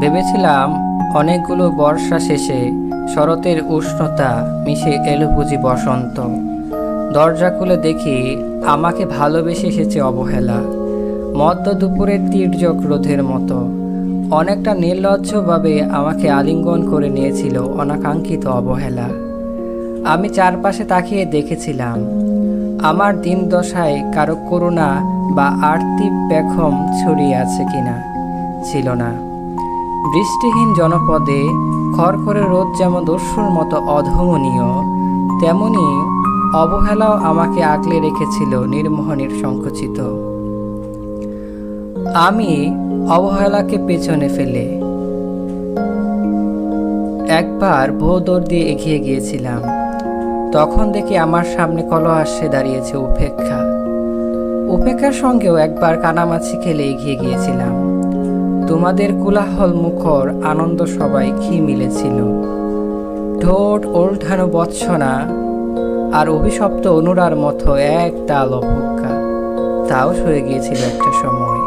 ভেবেছিলাম অনেকগুলো বর্ষা শেষে শরতের উষ্ণতা মিশে এলো বুঝি বসন্ত। দরজা খুলে দেখি আমাকে ভালোবেসে এসেছে অবহেলা, মধ্য দুপুরের তীর্যক রোধের মতো। অনেকটা নির্লজ্জভাবে আমাকে আলিঙ্গন করে নিয়েছিল অনাকাঙ্ক্ষিত অবহেলা। আমি চারপাশে তাকিয়ে দেখেছিলাম আমার দিন দশায় কারো করুণা বা আর্থিক পেখম ছড়িয়ে আছে কিনা। ছিল না। বৃষ্টিহীন জনপদে খড়খড়ে রোদ যেমন দস্যুর মতো অধমনীয়, তেমনি অবহেলাও আমাকে আগলে রেখেছিল নির্মোহনীর সংকুচিত। আমি অবহেলাকে পেছনে ফেলে একবার ভোদর দিয়ে এগিয়ে গিয়েছিলাম। তখন দেখি আমার সামনে কলহাস্যে দাঁড়িয়েছে উপেক্ষা। উপেক্ষার সঙ্গেও একবার কানামাছি খেলে এগিয়ে গিয়েছিলাম। তোমাদের কোলাহল মুখর আনন্দ সবাই কি মিলেছিল। ঠোঁট ওল্টানো বৎসনা আর অভিশপ্ত অনুরার মতো এক তাল অবজ্ঞা, তাও সয়ে গিয়েছিল একটা সময়।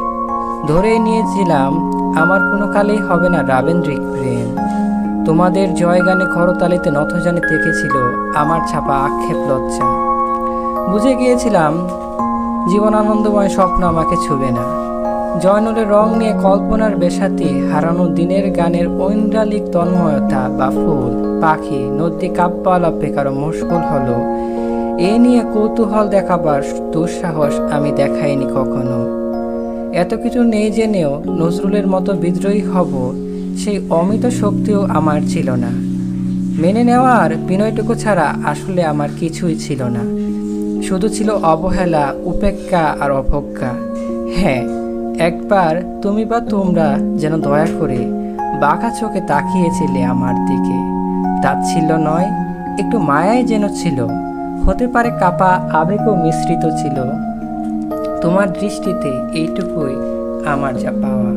ধরেই নিয়েছিলাম আমার কোনো কালেই হবে না রাবেন্দ্রিক প্রেম। তোমাদের জয়গানে করতালিতে নথজানে থেকেছিল আমার ছাপা আক্ষেপ লজ্জা। বুঝে গিয়েছিলাম জীবন আনন্দময় স্বপ্ন আমাকে ছুবে না। জয়নুলের রং নিয়ে কল্পনার বেসাতি হারানো দিনের গানের ঐন্দ্রালিক তন্ময়তা বা ফুল পাখি নদী কাব্যালাপে কারো মুশকুল হলো, এ নিয়ে কৌতূহল দেখাবার দুঃসাহস আমি দেখাইনি কখনো। এত কিছু নেই জেনেও নজরুলের মতো বিদ্রোহী হব, সেই অমিত শক্তিও আমার ছিল না। মেনে নেওয়ার বিনয়টুকু ছাড়া আসলে আমার কিছুই ছিল না। শুধু ছিল অবহেলা, উপেক্ষা আর অবজ্ঞা। হ্যাঁ, একবার তুমি বা তোমরা যেন দয়া করে বাঁকা চোখে তাকিয়েছিলে আমার দিকে। তাচ্ছিল্য নয়, একটু মায়াই যেন ছিল, হতে পারে কাপা আবেগও মিশ্রিত ছিল। তোমার দৃষ্টিতে এইটুকুই আমার যা পাওয়া।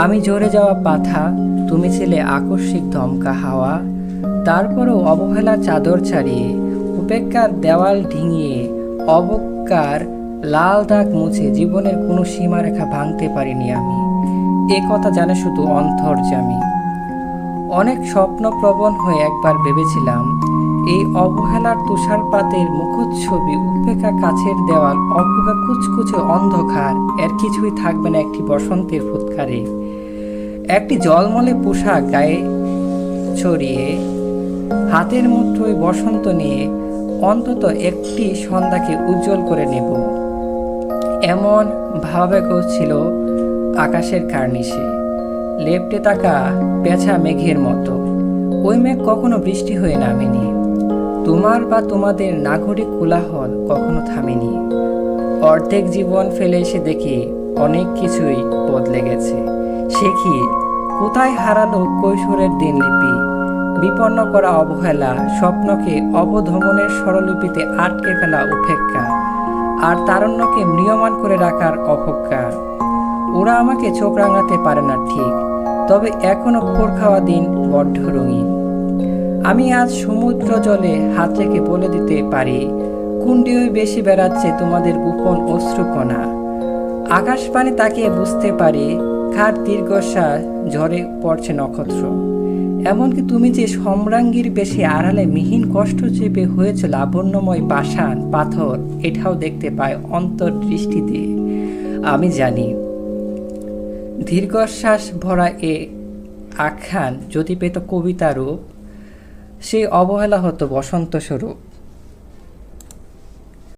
আমি ঝরে যাওয়া পাথা, তুমি ছিলে আকস্মিক দমকা হাওয়া। তারপরও অবহেলার চাদর ছাড়িয়ে, উপেক্ষার দেওয়াল ডিঙিয়ে, অবজ্ঞার লাল দাগ মুছে জীবনের কোনো সীমারেখা ভাঙতে পারিনি আমি। এ কথা জানে শুধু অন্তর্যামী। অনেক স্বপ্নপ্রবণ হয়ে একবার ভেবেছিলাম এই অবহেলার তুষারপাতের মুখচ্ছবি, উপেক্ষা কাছের দেওয়াল, অবজ্ঞা কুচকুচে অন্ধকার, এর কিছুই থাকবে না একটি বসন্তের ফুৎকারে। একটি জলমলে পোশাক গায়ে ছড়িয়ে হাতের মুঠোয় বসন্ত নিয়ে অন্তত একটি সন্ধ্যাকে উজ্জ্বল করে নেব, এমন ভাবাবেগ ছিল আকাশের কার্নিশে। লেপ্টে থাকা পেঁচা মেঘের মতো ওই মেঘ কখনো বৃষ্টি হয়ে নামেনি। তোমার বা তোমাদের নাগরিক কোলাহল কখনো থামেনি। অর্ধেক জীবন ফেলে এসে দেখি অনেক কিছুই বদলে গেছে। সে কি কোথায় হারালো কৈশোরের দিনলিপি, বিপন্ন করা অবহেলা, স্বপ্নকে অবধমনের স্বরলিপিতে আটকে ফেলা উপেক্ষা, আর তারণ্যকে ম্রিয়মান করে রাখার অবজ্ঞা। ওরা আমাকে চোখ রাঙাতে পারে না ঠিক, তবে এখনো খোর খাওয়া দিন বড্ড রঙিন। আমি আজ সমুদ্র জলে হাত রেখে বলে দিতে পারি কোন ঢেউই বেশি বেড়াচ্ছে তোমাদের গোপন অশ্রুকণা। আকাশ পানে তাকিয়ে বুঝতে পারি কার দীর্ঘশ্বাস ঝরে পড়ছে নক্ষত্র। এমনকি তুমি যে সম্রাঙ্গীর বেশি আড়ালে মিহিন কষ্ট চেপে হয়েছে লাবণ্যময় পাষাণ পাথর, এটাও দেখতে পায় অন্তর্দৃষ্টি দিয়ে। আমি জানি দীর্ঘশ্বাস ভরা এ আখ্যান যদি পেত কবিতা রূপ, সেই অবহেলা হতো বসন্ত স্বরূপ।